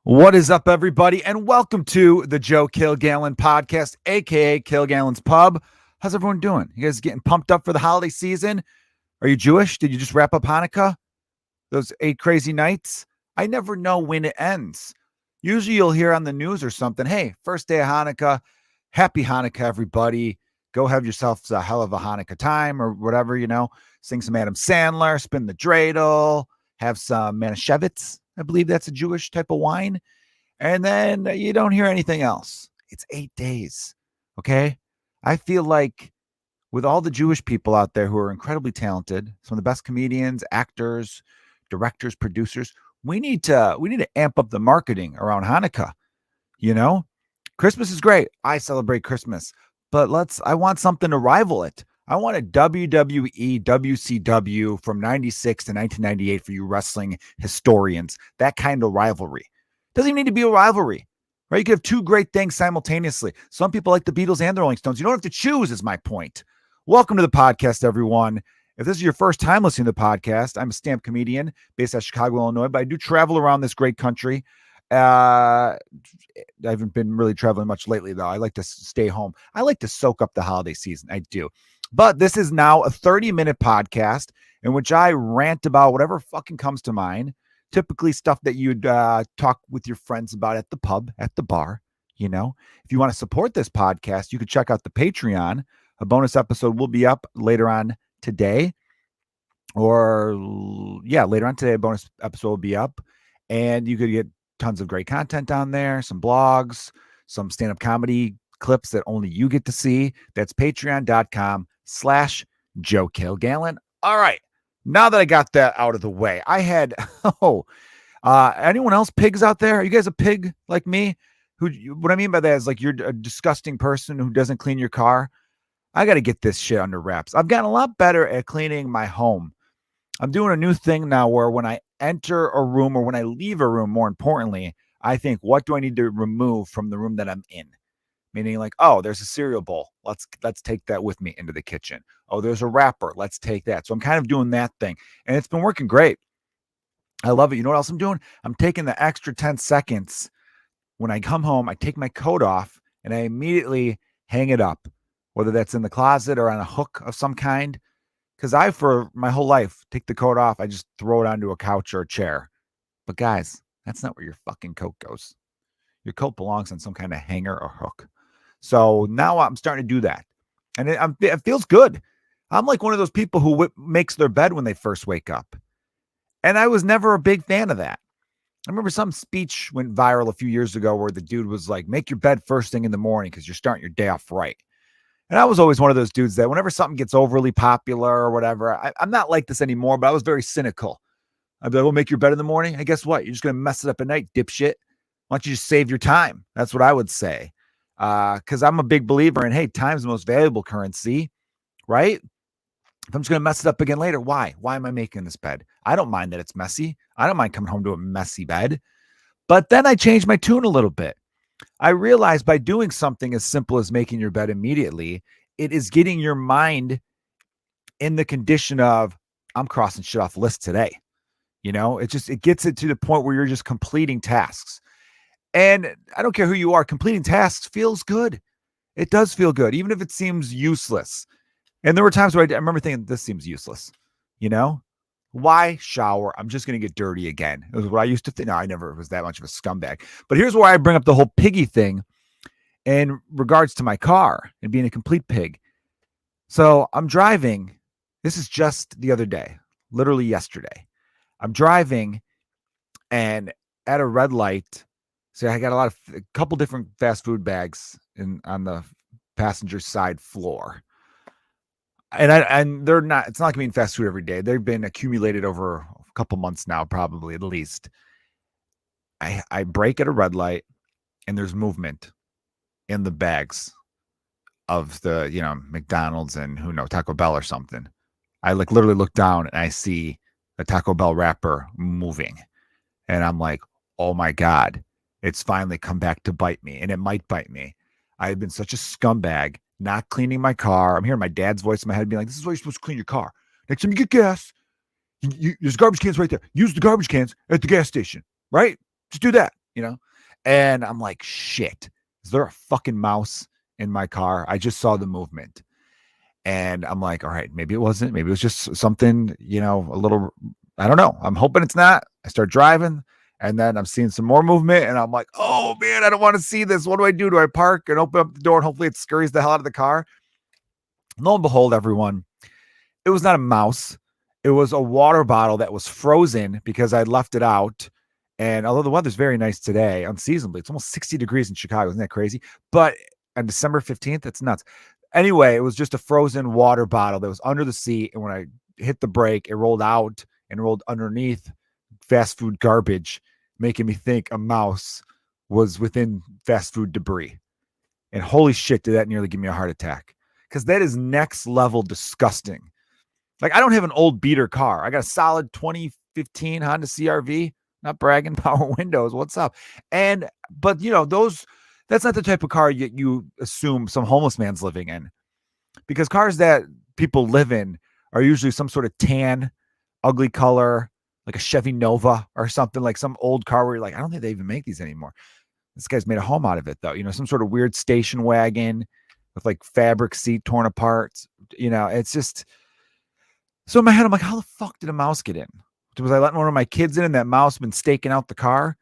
What is up, everybody, and welcome to the Joe Kilgallon Podcast, a.k.a. Kilgallon's Pub. How's everyone doing? You guys getting pumped up for the holiday season? Are you Jewish? Did you just wrap up Hanukkah? Those 8 crazy nights? I never know when it ends. Usually you'll hear on the news or something, hey, first day of Hanukkah, happy Hanukkah, everybody. Go have yourselves a hell of a Hanukkah time or whatever, Sing some Adam Sandler, spin the dreidel, have some Manischewitz. I believe that's a Jewish type of wine. And then you don't hear anything else. It's 8 days. Okay. I feel like with all the Jewish people out there who are incredibly talented, some of the best comedians, actors, directors, producers, we need to amp up the marketing around Hanukkah. Christmas is great. I celebrate Christmas, but I want something to rival it. I want a WWE WCW from 96 to 1998 for you wrestling historians. That kind of rivalry. Doesn't even need to be a rivalry, right? You could have 2 great things simultaneously. Some people like the Beatles and the Rolling Stones. You don't have to choose, is my point. Welcome to the podcast, everyone. If this is your first time listening to the podcast, I'm a stand-up comedian based out of Chicago, Illinois, but I do travel around this great country. I haven't been really traveling much lately, though. I like to stay home. I like to soak up the holiday season. I do. But this is now a 30-minute podcast in which I rant about whatever fucking comes to mind. Typically stuff that you'd talk with your friends about at the pub, at the bar. If you want to support this podcast, you could check out the Patreon. A bonus episode will be up later on today. Later on today, a bonus episode will be up. And you could get tons of great content on there, some blogs, some stand-up comedy clips that only you get to see. That's patreon.com/Joe Kilgallon. All right. Now that I got that out of the way, I had, anyone else pigs out there? Are you guys a pig like me? What I mean by that is like you're a disgusting person who doesn't clean your car. I got to get this shit under wraps. I've gotten a lot better at cleaning my home. I'm doing a new thing now where when I enter a room or when I leave a room, more importantly, I think, what do I need to remove from the room that I'm in? Meaning like, oh, there's a cereal bowl. Let's take that with me into the kitchen. Oh, there's a wrapper. Let's take that. So I'm kind of doing that thing. And it's been working great. I love it. You know what else I'm doing? I'm taking the extra 10 seconds. When I come home, I take my coat off and I immediately hang it up, whether that's in the closet or on a hook of some kind. Because for my whole life, take the coat off. I just throw it onto a couch or a chair. But guys, that's not where your fucking coat goes. Your coat belongs on some kind of hanger or hook. So now I'm starting to do that. And it feels good. I'm like one of those people who makes their bed when they first wake up. And I was never a big fan of that. I remember some speech went viral a few years ago where the dude was like, make your bed first thing in the morning because you're starting your day off right. And I was always one of those dudes that whenever something gets overly popular or whatever, I'm not like this anymore, but I was very cynical. I'd be like, well, make your bed in the morning. And guess what? You're just going to mess it up at night, dipshit. Why don't you just save your time? That's what I would say. Because I'm a big believer in, hey, time's the most valuable currency, right? If I'm just going to mess it up again later, why? Why am I making this bed? I don't mind that it's messy. I don't mind coming home to a messy bed. But then I changed my tune a little bit. I realized by doing something as simple as making your bed immediately, it is getting your mind in the condition of, I'm crossing shit off the list today. It gets it to the point where you're just completing tasks. And I don't care who you are, completing tasks feels good. It does feel good, even if it seems useless. And there were times where I remember thinking, this seems useless. Why shower? I'm just going to get dirty again. It was what I used to think. No, I never was that much of a scumbag. But here's why I bring up the whole piggy thing in regards to my car and being a complete pig. So I'm driving. This is just the other day, literally yesterday. I'm driving and at a red light. So I got a couple different fast food bags on the passenger side floor. And they're not, it's not like I'm eating fast food every day. They've been accumulated over a couple months now, probably at least. I brake at a red light and there's movement in the bags of the, McDonald's and Taco Bell or something. I literally look down and I see a Taco Bell wrapper moving. And I'm like, oh my God. It's finally come back to bite me, and it might bite me. I've been such a scumbag, not cleaning my car. I'm hearing my dad's voice in my head being like, this is why you're supposed to clean your car. Next time you get gas, there's garbage cans right there. Use the garbage cans at the gas station, right? Just do that. you know? And I'm like, shit, is there a fucking mouse in my car? I just saw the movement. And I'm like, all right, maybe it wasn't. Maybe it was just something, a little, I don't know. I'm hoping it's not. I start driving and then I'm seeing some more movement and I'm like, oh man, I don't want to see this. What do I do? Do I park and open up the door and hopefully it scurries the hell out of the car? Lo and behold, everyone, it was not a mouse. It was a water bottle that was frozen because I left it out. And although the weather's very nice today, unseasonably, it's almost 60 degrees in Chicago. Isn't that crazy? But on December 15th, that's nuts. Anyway, it was just a frozen water bottle that was under the seat. And when I hit the brake, it rolled out and rolled underneath fast food garbage, making me think a mouse was within fast food debris. And holy shit, did that nearly give me a heart attack. Because that is next level disgusting. Like, I don't have an old beater car. I got a solid 2015 Honda CRV. Not bragging, power windows. What's up? But that's not the type of car you assume some homeless man's living in, because cars that people live in are usually some sort of tan, ugly color, like a Chevy Nova or something, like some old car where you're like, I don't think they even make these anymore. This guy's made a home out of it though. Some sort of weird station wagon with like fabric seat torn apart. It's just, so in my head, I'm like, how the fuck did a mouse get in? Was I letting one of my kids in and that mouse been staking out the car?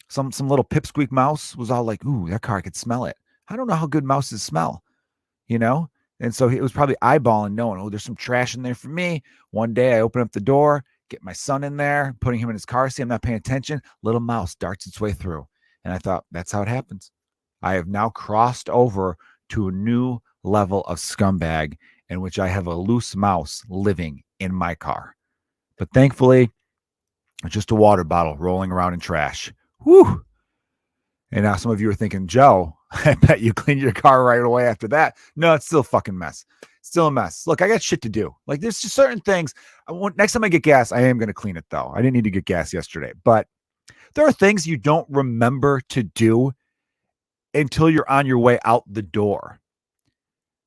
Some little pipsqueak mouse was all like, ooh, that car, I could smell it. I don't know how good mouses smell, And so it was probably eyeballing, knowing, oh, there's some trash in there for me. One day I open up the door, get my son in there, putting him in his car seat. I'm not paying attention. Little mouse darts its way through. And I thought, that's how it happens. I have now crossed over to a new level of scumbag in which I have a loose mouse living in my car. But thankfully, it's just a water bottle rolling around in trash. Whew. And now some of you are thinking, Joe, I bet you cleaned your car right away after that. No, it's still a fucking mess. Still a mess. Look, I got shit to do. Like, there's just certain things. Next time I get gas, I am going to clean it, though. I didn't need to get gas yesterday. But there are things you don't remember to do until you're on your way out the door.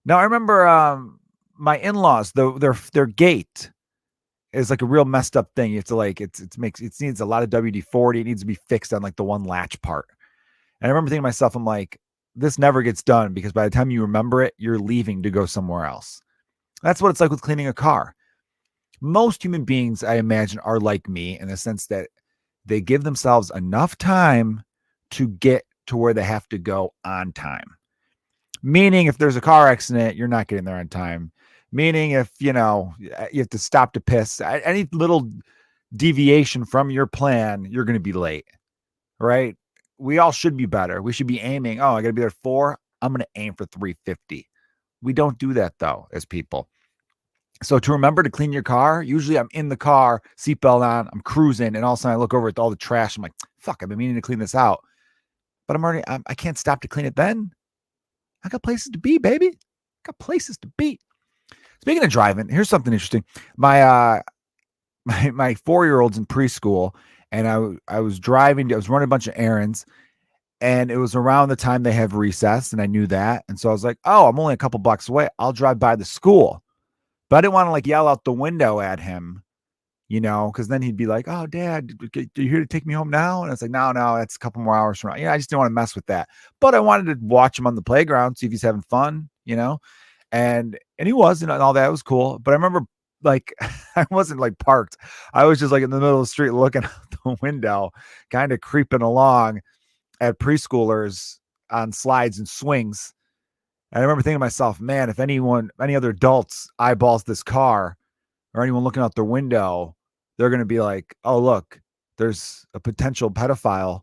Now, I remember my in-laws, their gate is like a real messed up thing. You have to it needs a lot of WD-40. It needs to be fixed on like the one latch part. And I remember thinking to myself, I'm like, this never gets done because by the time you remember it, you're leaving to go somewhere else. That's what it's like with cleaning a car. Most human beings, I imagine, are like me in the sense that they give themselves enough time to get to where they have to go on time. Meaning if there's a car accident, you're not getting there on time. Meaning if, you have to stop to piss, any little deviation from your plan, you're going to be late, right? We all should be better. We should be aiming, I got to be there at 4. I'm going to aim for 3:50. We don't do that, though, as people. So to remember to clean your car, usually I'm in the car, seatbelt on, I'm cruising, and all of a sudden I look over at all the trash. I'm like, fuck, I've been meaning to clean this out. But I can't stop to clean it then. I got places to be, baby. I got places to be. Speaking of driving, here's something interesting. My 4-year-old's in preschool, and I was driving. I was running a bunch of errands, and it was around the time they have recess, and I knew that. And so I was like, oh, I'm only a couple blocks away. I'll drive by the school. But I didn't want to like yell out the window at him, because then he'd be like, oh, Dad, are you here to take me home now? And it's like, no, that's a couple more hours from now. I just didn't want to mess with that. But I wanted to watch him on the playground, see if he's having fun, And he was, and all that was cool. But I remember like I wasn't like parked. I was just like in the middle of the street looking out the window, kind of creeping along at preschoolers on slides and swings. And I remember thinking to myself, man, if any other adults eyeballs this car or anyone looking out their window, they're going to be like, oh, look, there's a potential pedophile,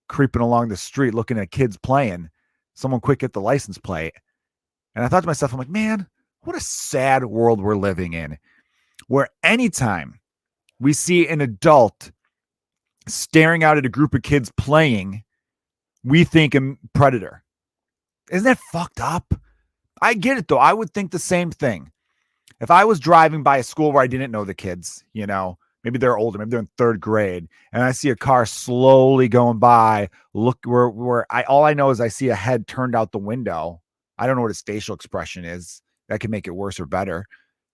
creeping along the street looking at kids playing. Someone quick get the license plate. And I thought to myself, I'm like, man, what a sad world we're living in, where anytime we see an adult staring out at a group of kids playing, we think a predator. Isn't that fucked up? I get it, though. I would think the same thing. If I was driving by a school where I didn't know the kids, maybe they're older, maybe they're in 3rd grade, and I see a car slowly going by, look where all I know is I see a head turned out the window. I don't know what his facial expression is. That could make it worse or better.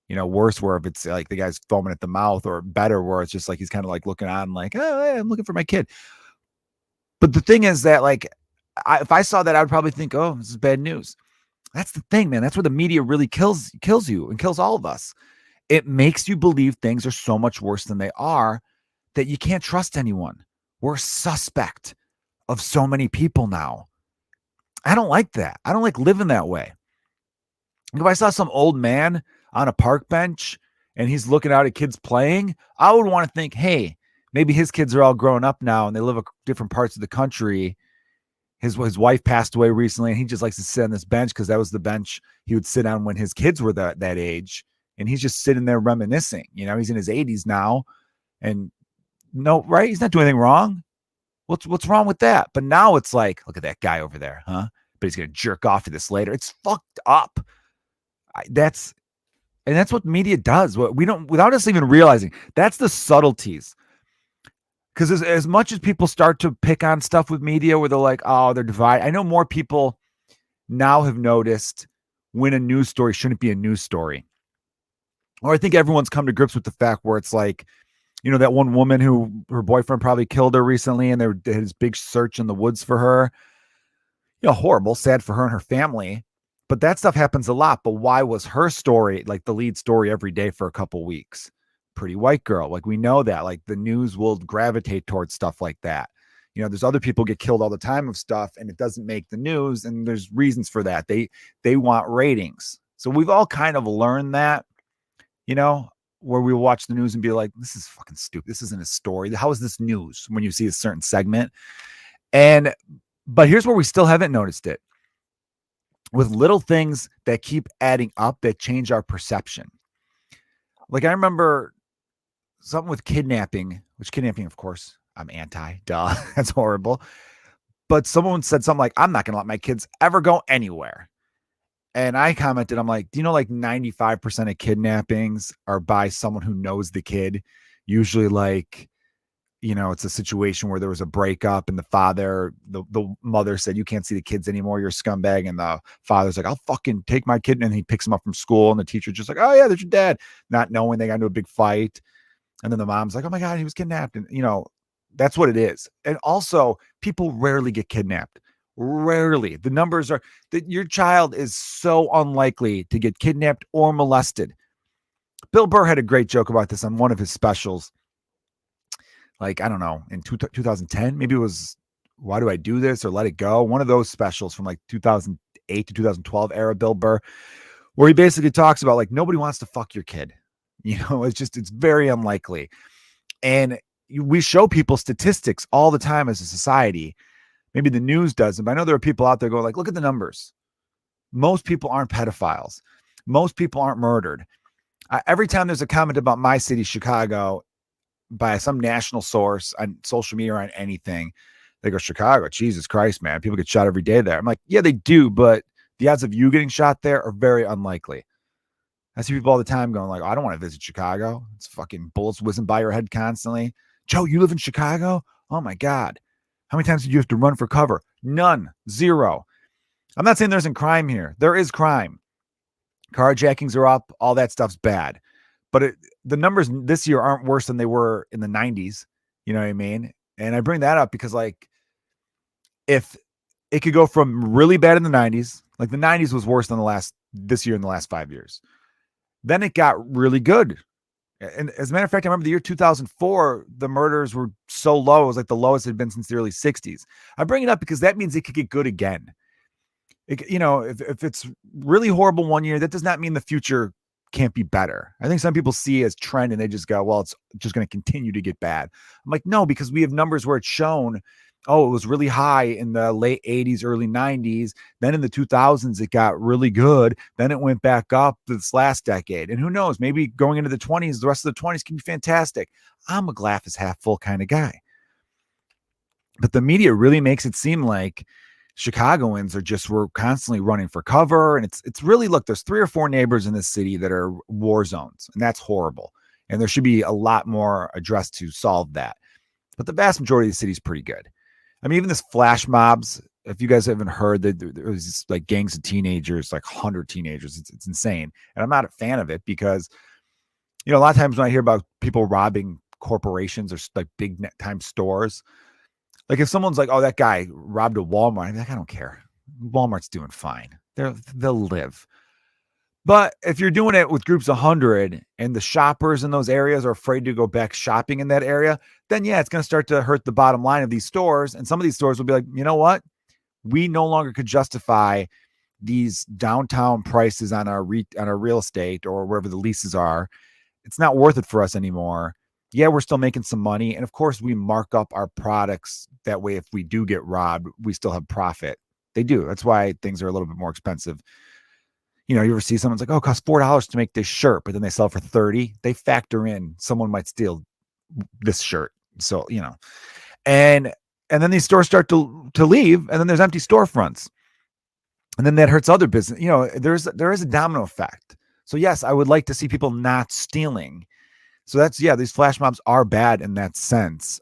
Worse where if it's like the guy's foaming at the mouth, or better where it's just like he's kind of like looking on like, oh, hey, I'm looking for my kid. But the thing is that like, if I saw that, I would probably think, oh, this is bad news. That's the thing, man. That's where the media really kills you and kills all of us. It makes you believe things are so much worse than they are that you can't trust anyone. We're suspect of so many people now. I don't like that. I don't like living that way. If I saw some old man on a park bench and he's looking out at kids playing, I would want to think, hey, maybe his kids are all grown up now and they live in different parts of the country. His wife passed away recently and he just likes to sit on this bench because that was the bench he would sit on when his kids were that age. And he's just sitting there reminiscing. He's in his 80s now. And no, right? He's not doing anything wrong. What's wrong with that? But now it's like, look at that guy over there, huh? But he's going to jerk off to this later. It's fucked up. That's what media does. We don't, without us even realizing, that's the subtleties. Because as much as people start to pick on stuff with media where they're like, oh, they're divided. I know more people now have noticed when a news story shouldn't be a news story. Or I think everyone's come to grips with the fact where it's like, that one woman who her boyfriend probably killed her recently and they did this big search in the woods for her. Horrible, sad for her and her family. But that stuff happens a lot. But why was her story like the lead story every day for a couple weeks? Pretty white girl. Like we know that like the news will gravitate towards stuff like that. There's other people get killed all the time of stuff and it doesn't make the news. And there's reasons for that. They want ratings. So we've all kind of learned that, where we watch the news and be like, this is fucking stupid. This isn't a story. How is this news when you see a certain segment? But here's where we still haven't noticed it. With little things that keep adding up that change our perception. Like I remember something with kidnapping, which kidnapping, of course, I'm anti, duh, that's horrible. But someone said something like, I'm not going to let my kids ever go anywhere. And I commented, I'm like, do you know, like 95% of kidnappings are by someone who knows the kid? Usually like, it's a situation where there was a breakup and the mother said, you can't see the kids anymore. You're a scumbag. And the father's like, I'll fucking take my kid. And he picks him up from school. And the teacher's just like, oh yeah, there's your dad. Not knowing they got into a big fight. And then the mom's like, oh my God, he was kidnapped. And that's what it is. And also people rarely get kidnapped. Rarely. The numbers are that your child is so unlikely to get kidnapped or molested. Bill Burr had a great joke about this on one of his specials. Like, I don't know, in 2010, maybe it was Why Do I Do This or Let It Go? One of those specials from like 2008 to 2012 era Bill Burr, where he basically talks about like, nobody wants to fuck your kid. It's very unlikely. And we show people statistics all the time as a society. Maybe the news doesn't, but I know there are people out there going like, look at the numbers. Most people aren't pedophiles. Most people aren't murdered. Every time there's a comment about my city, Chicago, by some national source on social media or on anything, they go, Chicago, Jesus Christ, man. People get shot every day there. I'm like, yeah, they do, but the odds of you getting shot there are very unlikely. I see people all the time going like, oh, I don't want to visit Chicago. It's fucking bullets whizzing by your head constantly. Joe, you live in Chicago? Oh my God. How many times did you have to run for cover? None. Zero. I'm not saying there isn't crime here. There is crime. Carjackings are up. All that stuff's bad. But the numbers this year aren't worse than they were in the 90s. You know what I mean? And I bring that up because like, if it could go from really bad in the 90s, like the 90s was worse than this year in the last 5 years. Then it got really good. And as a matter of fact, I remember the year 2004, the murders were so low. It was like the lowest it had been since the early 60s. I bring it up because that means it could get good again. If it's really horrible one year, that does not mean the future can't be better. I think some people see it as trend and they just go, well, it's just going to continue to get bad. I'm like, no, because we have numbers where it's shown, oh, it was really high in the late 80s, early 90s. Then in the 2000s, it got really good. Then it went back up this last decade. And who knows, maybe going into the 20s, the rest of the 20s can be fantastic. I'm a glass is half full kind of guy. But the media really makes it seem like Chicagoans we're constantly running for cover. And it's really, look, there's 3 or 4 neighbors in this city that are war zones, and that's horrible. And there should be a lot more addressed to solve that. But the vast majority of the city is pretty good. I mean, even this flash mobs if you guys haven't heard, that there was like gangs of teenagers, like 100 teenagers. It's insane. And I'm not a fan of it because, a lot of times when I hear about people robbing corporations or like big time stores, like if someone's like, oh, that guy robbed a Walmart, I'm like, I don't care. Walmart's doing fine. They'll live. But if you're doing it with groups of 100 and the shoppers in those areas are afraid to go back shopping in that area, then yeah, it's going to start to hurt the bottom line of these stores. And some of these stores will be like, you know what? We no longer could justify these downtown prices on our real estate or wherever the leases are. It's not worth it for us anymore. Yeah, we're still making some money. And of course, we mark up our products. That way, if we do get robbed, we still have profit. They do. That's why things are a little bit more expensive. You ever see someone's like, oh, it costs $4 to make this shirt, but then they sell for $30. They factor in someone might steal this shirt. So, and then these stores start to leave, and then there's empty storefronts. And then that hurts other business. There is a domino effect. So yes, I would like to see people not stealing. So these flash mobs are bad in that sense.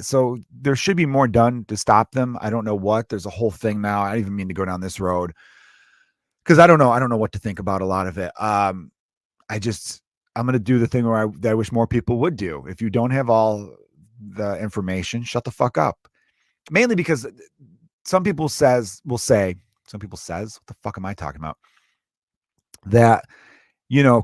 So there should be more done to stop them. I don't know what. There's a whole thing now. I don't even mean to go down this road because I don't know what to think about a lot of it. I'm going to do the thing where I wish more people would do. If you don't have all the information, shut the fuck up. Mainly because some people what the fuck am I talking about? That,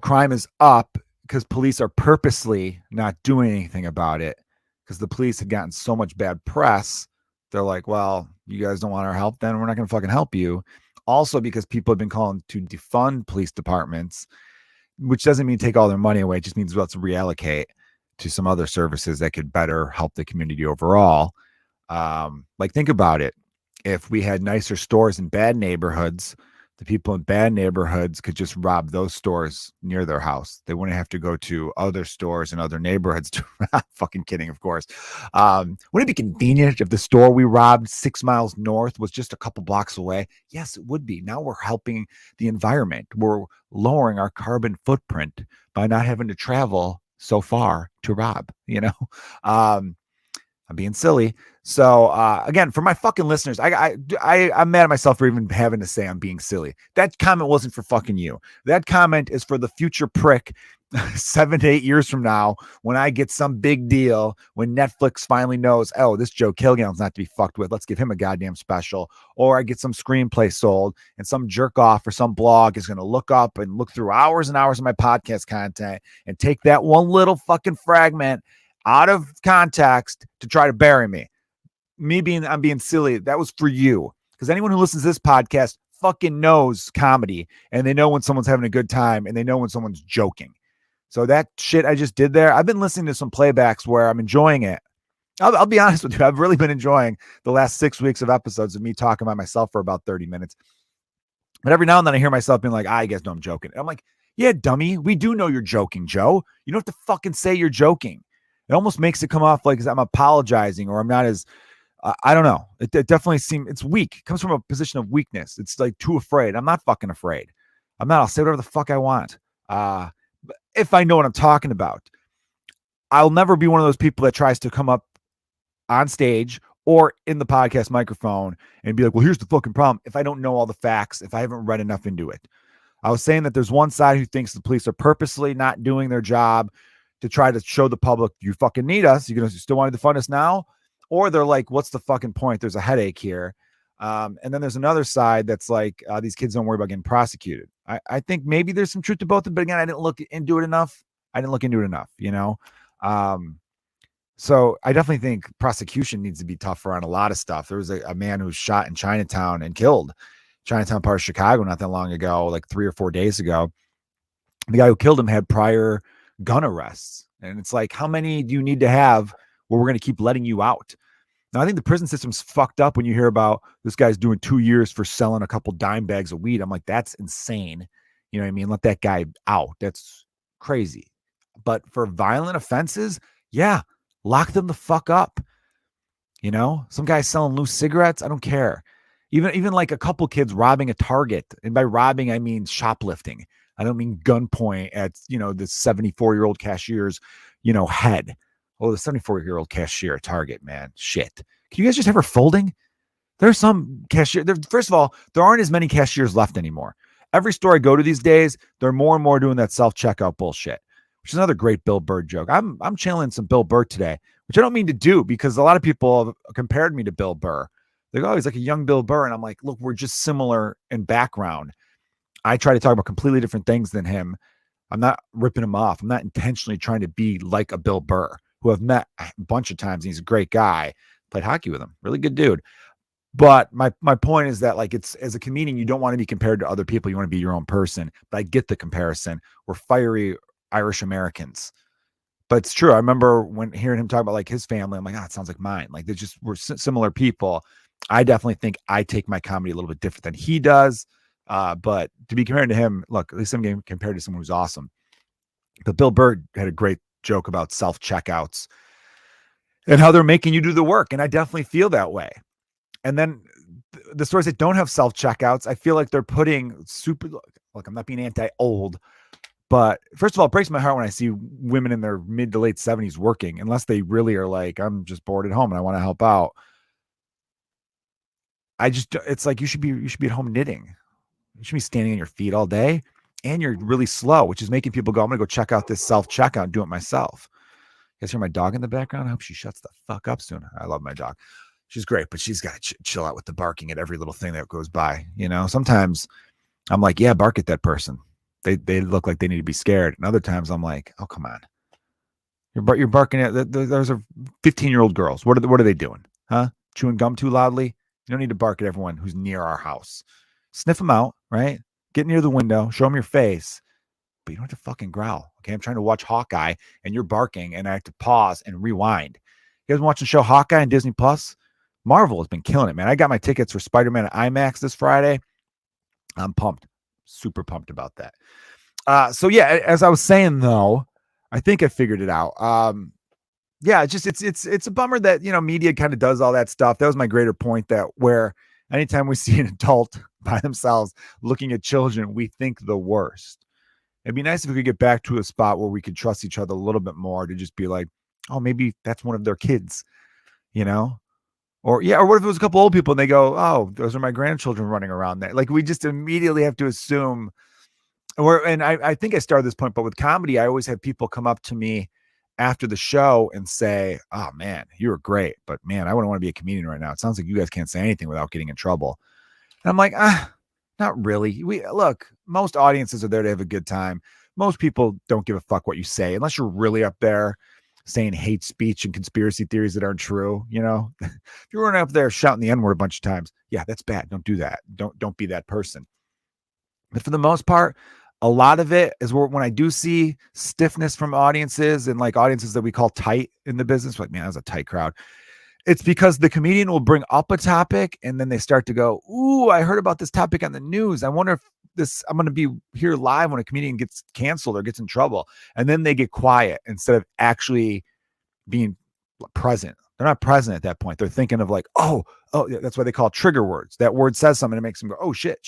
crime is up because police are purposely not doing anything about it. Because the police had gotten so much bad press, they're like, well, you guys don't want our help, then we're not going to fucking help you. Also, because people have been calling to defund police departments, which doesn't mean take all their money away. It just means let's reallocate to some other services that could better help the community overall. Like, think about it. If we had nicer stores in bad neighborhoods, the people in bad neighborhoods could just rob those stores near their house. They wouldn't have to go to other stores in other neighborhoods. Fucking kidding, of course. Wouldn't it be convenient if the store we robbed 6 miles north was just a couple blocks away? Yes, it would be. Now we're helping the environment. We're lowering our carbon footprint by not having to travel so far to rob, I'm being silly. So again, for my fucking listeners, I'm mad at myself for even having to say I'm being silly. That comment wasn't for fucking you. That comment is for the future prick 7 to 8 years from now when I get some big deal, when Netflix finally knows, oh, this Joe Kilgallon's not to be fucked with. Let's give him a goddamn special. Or I get some screenplay sold and some jerk off or some blog is going to look up and look through hours and hours of my podcast content and take that one little fucking fragment out of context to try to bury me. I'm being silly. That was for you. Because anyone who listens to this podcast fucking knows comedy and they know when someone's having a good time and they know when someone's joking. So that shit I just did there, I've been listening to some playbacks where I'm enjoying it. I'll be honest with you. I've really been enjoying the last 6 weeks of episodes of me talking about myself for about 30 minutes. But every now and then I hear myself being like, you guys know I'm joking. And I'm like, yeah, dummy. We do know you're joking, Joe. You don't have to fucking say you're joking. It almost makes it come off like I'm apologizing or I'm not as, I don't know. It definitely seems, it's weak. It comes from a position of weakness. It's like too afraid. I'm not fucking afraid. I'll say whatever the fuck I want. If I know what I'm talking about. I'll never be one of those people that tries to come up on stage or in the podcast microphone and be like, well, here's the fucking problem. If I don't know all the facts, if I haven't read enough into it. I was saying that there's one side who thinks the police are purposely not doing their job to try to show the public, you fucking need us. You still want to defund us now? Or they're like, what's the fucking point? There's a headache here. And then there's another side that's like, these kids don't worry about getting prosecuted. I think maybe there's some truth to both, but again, I didn't look into it enough. So I definitely think prosecution needs to be tougher on a lot of stuff. There was a man who was shot in Chinatown and killed. Chinatown part of Chicago not that long ago, like 3 or 4 days ago. The guy who killed him had prior gun arrests. And it's like, how many do you need to have where we're going to keep letting you out? Now, I think the prison system's fucked up when you hear about this guy's doing 2 years for selling a couple dime bags of weed. I'm like, that's insane. You know what I mean? Let that guy out. That's crazy. But for violent offenses, yeah, lock them the fuck up. Some guy selling loose cigarettes. I don't care. Even like a couple kids robbing a Target. And by robbing, I mean shoplifting. I don't mean gunpoint at, the 74-year-old cashier's, head. Oh, the 74-year-old cashier at Target, man. Shit. Can you guys just have her folding? There's some cashier. First of all, there aren't as many cashiers left anymore. Every store I go to these days, they're more and more doing that self-checkout bullshit, which is another great Bill Burr joke. I'm channeling some Bill Burr today, which I don't mean to do because a lot of people have compared me to Bill Burr. They go, oh, he's like a young Bill Burr. And I'm like, look, we're just similar in background. I try to talk about completely different things than him. I'm not ripping him off. I'm not intentionally trying to be like a Bill Burr, who I've met a bunch of times. And he's a great guy. Played hockey with him. Really good dude. But my point is that, like, it's, as a comedian, you don't want to be compared to other people. You want to be your own person. But I get the comparison. We're fiery Irish Americans. But it's true. I remember when hearing him talk about like his family, I'm like, it sounds like mine. Like we're similar people. I definitely think I take my comedy a little bit different than he does. But to be compared to him, look, at least I'm getting compared to someone who's awesome. But Bill Burr had a great joke about self-checkouts and how they're making you do the work. And I definitely feel that way. And then the stores that don't have self-checkouts, I feel like they're putting look, I'm not being anti-old, but first of all, it breaks my heart when I see women in their mid to late 70s working, unless they really are like, I'm just bored at home and I want to help out. It's like, you should be at home knitting. You should be standing on your feet all day, and you're really slow, which is making people go, I'm going to go check out this self-checkout and do it myself. You guys hear my dog in the background? I hope she shuts the fuck up soon. I love my dog. She's great, but she's got to chill out with the barking at every little thing that goes by. You know, sometimes I'm like, yeah, bark at that person. They look like they need to be scared. And other times I'm like, oh, come on. You're barking at, those are 15-year-old girls. What are they doing? Huh? Chewing gum too loudly? You don't need to bark at everyone who's near our house. Sniff them out, right? Get near the window, show them your face, but you don't have to fucking growl. Okay. I'm trying to watch Hawkeye and you're barking and I have to pause and rewind. You guys watching the show Hawkeye on Disney Plus? Marvel has been killing it, man. I got my tickets for Spider-Man at IMAX this Friday. I'm pumped. Super pumped about that. So yeah, as I was saying though, I think I figured it out. Yeah, it's a bummer that, media kind of does all that stuff. That was my greater point, that where anytime we see an adult by themselves looking at children, we think the worst. It'd be nice if we could get back to a spot where we could trust each other a little bit more, to just be like, oh, maybe that's one of their kids, Or what if it was a couple old people and they go, oh, those are my grandchildren running around there. Like, we just immediately have to assume. And I think I started this point, but with comedy, I always have people come up to me after the show and say, oh man, you were great, but man, I wouldn't want to be a comedian right now. It sounds like you guys can't say anything without getting in trouble. And I'm like, not really. Look, most audiences are there to have a good time. Most people don't give a fuck what you say, unless you're really up there saying hate speech and conspiracy theories that aren't true. If you're running up there shouting the N-word a bunch of times, yeah, that's bad. Don't do that. Don't be that person. But for the most part, a lot of it is when I do see stiffness from audiences, and like audiences that we call tight in the business, like, man, that was a tight crowd. It's because the comedian will bring up a topic and then they start to go, ooh, I heard about this topic on the news. I wonder if I'm going to be here live when a comedian gets canceled or gets in trouble. And then they get quiet instead of actually being present. They're not present at that point. They're thinking of like, oh, that's why they call it trigger words. That word says something, it makes them go, oh shit,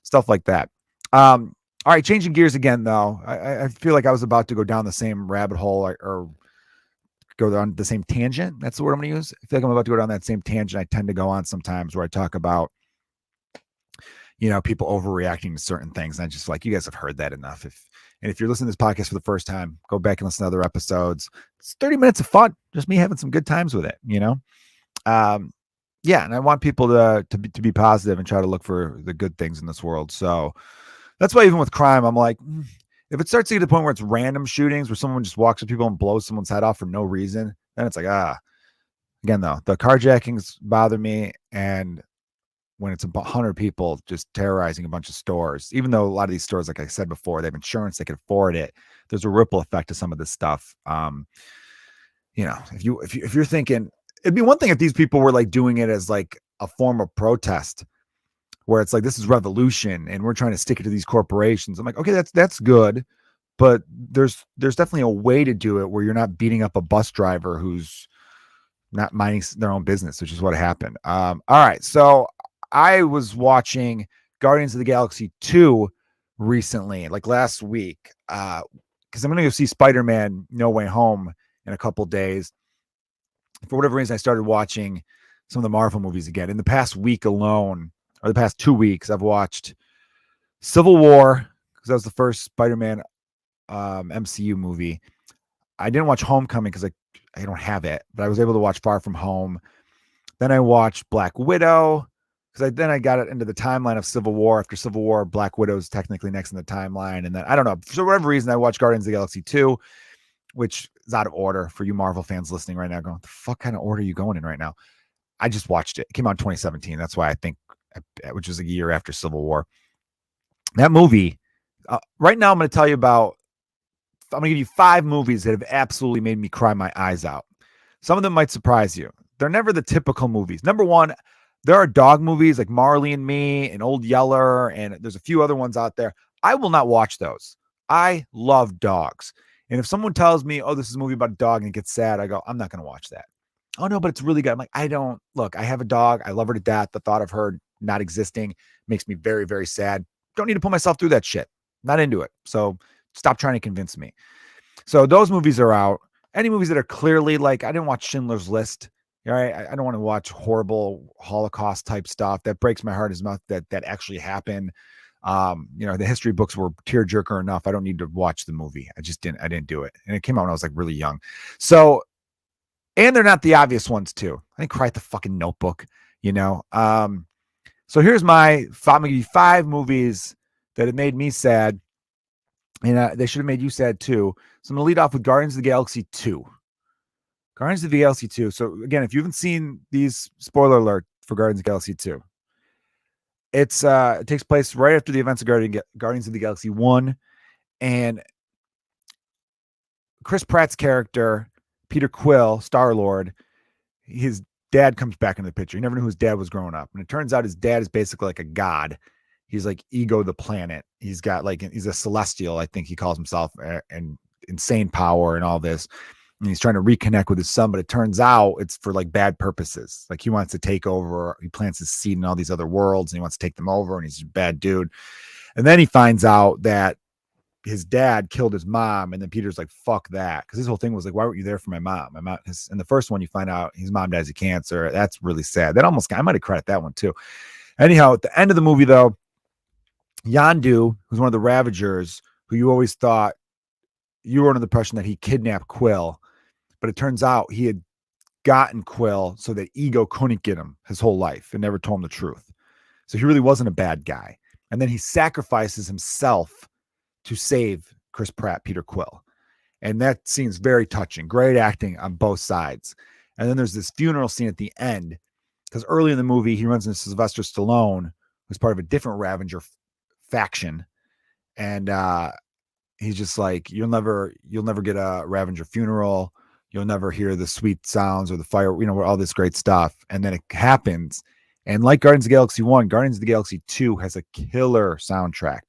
stuff like that. All right, changing gears again, though. I feel like I was about to go down the same rabbit hole or go down the same tangent. That's the word I'm going to use. I feel like I'm about to go down that same tangent I tend to go on sometimes, where I talk about, people overreacting to certain things. And I just like, you guys have heard that enough. If you're listening to this podcast for the first time, go back and listen to other episodes. It's 30 minutes of fun. Just me having some good times with it, Yeah, and I want people to be positive and try to look for the good things in this world. So that's why even with crime, I'm like, if it starts to get to the point where it's random shootings, where someone just walks up to people and blows someone's head off for no reason, then it's like, again, though, the carjackings bother me. And when it's 100 people just terrorizing a bunch of stores, even though a lot of these stores, like I said before, they have insurance, they can afford it. There's a ripple effect to some of this stuff. If you're thinking, it'd be one thing if these people were like doing it as like a form of protest, where it's like, this is revolution and we're trying to stick it to these corporations. I'm like, okay, that's good. But there's definitely a way to do it where you're not beating up a bus driver who's not minding their own business, which is what happened. All right. So I was watching Guardians of the Galaxy 2 recently, like last week, because I'm going to go see Spider-Man No Way Home in a couple days. For whatever reason, I started watching some of the Marvel movies again. In the past week alone, or the past 2 weeks, I've watched Civil War, because that was the first Spider-Man MCU movie. I didn't watch Homecoming because I don't have it, but I was able to watch Far From Home. Then I watched Black Widow, because then I got it into the timeline of Civil War. After Civil War, Black Widow is technically next in the timeline. And then, I don't know, for whatever reason, I watched Guardians of the Galaxy 2, which is out of order for you Marvel fans listening right now going, the fuck kind of order are you going in right now? I just watched it. It came out in 2017. That's why I think, which was a year after Civil War. That movie, right now I'm going to give you 5 movies that have absolutely made me cry my eyes out. Some of them might surprise you. They're never the typical movies. Number one, there are dog movies like Marley and Me and Old Yeller, and there's a few other ones out there. I will not watch those. I love dogs. And if someone tells me, oh, this is a movie about a dog and it gets sad, I go, I'm not going to watch that. Oh, no, but it's really good. I'm like, I have a dog. I love her to death. The thought of her not existing makes me very, very sad. Don't need to put myself through that shit. Not into it. So stop trying to convince me. So those movies are out. Any movies that are clearly like, I didn't watch Schindler's List. All right. I don't want to watch horrible Holocaust type stuff. That breaks my heart as much that actually happened. The history books were tearjerker enough. I don't need to watch the movie. I didn't do it. And it came out when I was like really young. So, and they're not the obvious ones too. I didn't cry at the fucking Notebook, So here's I'm going to give you 5 movies that have made me sad. And they should have made you sad too. So I'm going to lead off with Guardians of the Galaxy 2. Guardians of the Galaxy 2. So again, if you haven't seen these, spoiler alert for Guardians of the Galaxy 2. It takes place right after the events of Guardians of the Galaxy 1. And Chris Pratt's character, Peter Quill, Star-Lord, his dad comes back into the picture. He never knew who his dad was growing up. And it turns out his dad is basically like a god. He's like Ego the planet. He's a celestial, I think he calls himself, and insane power and all this. And he's trying to reconnect with his son, but it turns out it's for like bad purposes. Like he wants to take over. He plants his seed in all these other worlds and he wants to take them over, and he's a bad dude. And then he finds out that his dad killed his mom, and then Peter's like, fuck that. Because his whole thing was like, why weren't you there for my mom? In the first one, you find out his mom dies of cancer. That's really sad. I might have credit that one too. Anyhow, at the end of the movie though, Yondu, who's one of the Ravagers, who you always thought, you were under the impression that he kidnapped Quill, but it turns out he had gotten Quill so that Ego couldn't get him his whole life and never told him the truth. So he really wasn't a bad guy. And then he sacrifices himself to save Chris Pratt, Peter Quill. And that scene's very touching. Great acting on both sides. And then there's this funeral scene at the end, because early in the movie, he runs into Sylvester Stallone, who's part of a different Ravager faction. And he's just like, you'll never get a Ravager funeral. You'll never hear the sweet sounds or the fire, all this great stuff. And then it happens. And like Guardians of the Galaxy 1, Guardians of the Galaxy 2 has a killer soundtrack.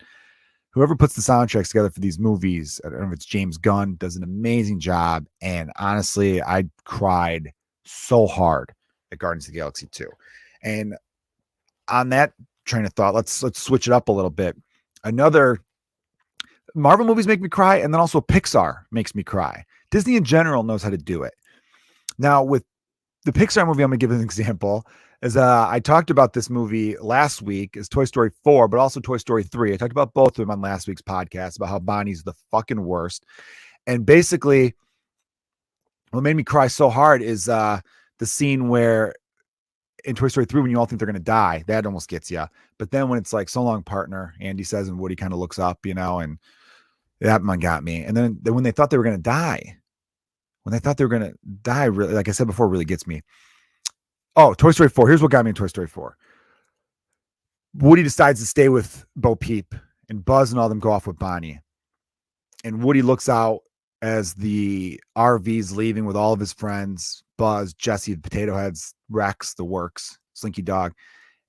Whoever puts the soundtracks together for these movies, I don't know if it's James Gunn, does an amazing job. And honestly, I cried so hard at Guardians of the Galaxy 2. And on that train of thought, let's switch it up a little bit. Another Marvel movies make me cry, and then also Pixar makes me cry. Disney in general knows how to do it. Now, with the Pixar movie, I'm going to give an example. I talked about this movie last week, is Toy Story 4, but also Toy Story 3. I talked about both of them on last week's podcast about how Bonnie's the fucking worst. And basically, what made me cry so hard is the scene where in Toy Story 3, when you all think they're going to die, that almost gets you. But then when it's like, so long, partner, Andy says, and Woody kind of looks up, and that one got me. And then when they thought they were going to die, really, like I said before, really gets me. Oh, Toy Story 4. Here's what got me in Toy Story 4. Woody decides to stay with Bo Peep, and Buzz and all them go off with Bonnie. And Woody looks out as the RV's leaving with all of his friends, Buzz, Jesse, the Potato Heads, Rex, the Works, Slinky Dog.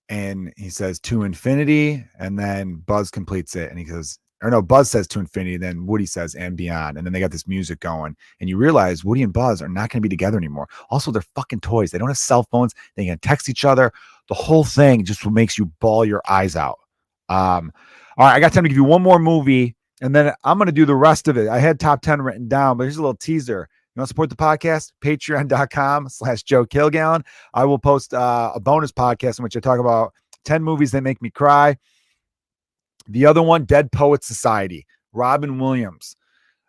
And he says, to infinity. And then Buzz completes it. And he goes, Buzz says to infinity. Then Woody says, and beyond. And then they got this music going. And you realize Woody and Buzz are not going to be together anymore. Also, they're fucking toys. They don't have cell phones. They can text each other. The whole thing just makes you bawl your eyes out. All right, I got time to give you one more movie, and then I'm going to do the rest of it. I had top 10 written down, but here's a little teaser. want to support the podcast? Patreon.com/Joe Kilgallon. I will post a bonus podcast in which I talk about 10 movies that make me cry. The other one, Dead Poets Society, Robin Williams.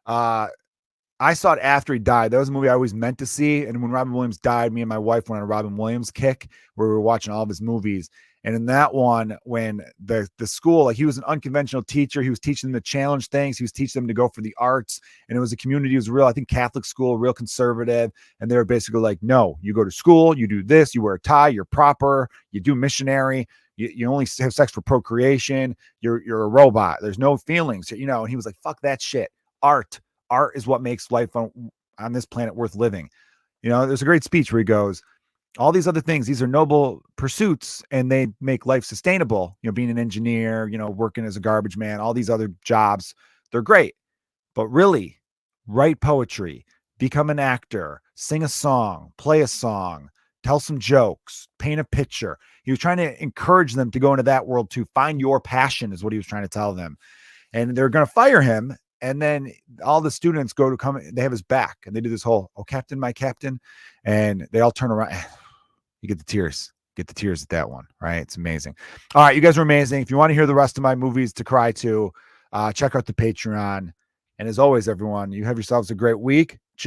I saw it after he died. That was a movie I always meant to see. And when Robin Williams died, me and my wife went on a Robin Williams kick where we were watching all of his movies. And in that one, when the school, like he was an unconventional teacher, he was teaching them to challenge things. He was teaching them to go for the arts. And it was a community, it was real, I think Catholic school, real conservative. And they were basically like, no, you go to school, you do this, you wear a tie, you're proper, you do missionary, you only have sex for procreation, you're a robot. There's no feelings, you know. And he was like, fuck that shit. Art is what makes life on this planet worth living. You know, there's a great speech where he goes, all these other things, these are noble pursuits and they make life sustainable. You know, being an engineer, you know, working as a garbage man, all these other jobs, they're great. But really, write poetry, become an actor, sing a song, play a song, tell some jokes, paint a picture. He was trying to encourage them to go into that world to find your passion is what he was trying to tell them. And they're going to fire him. And then all the students go to come, they have his back and they do this whole, oh, Captain, my captain. And they all turn around. You get the tears at that one, right? It's amazing. All right. You guys are amazing. If you want to hear the rest of my movies to cry to, check out the Patreon. And as always, everyone, you have yourselves a great week. Cheers.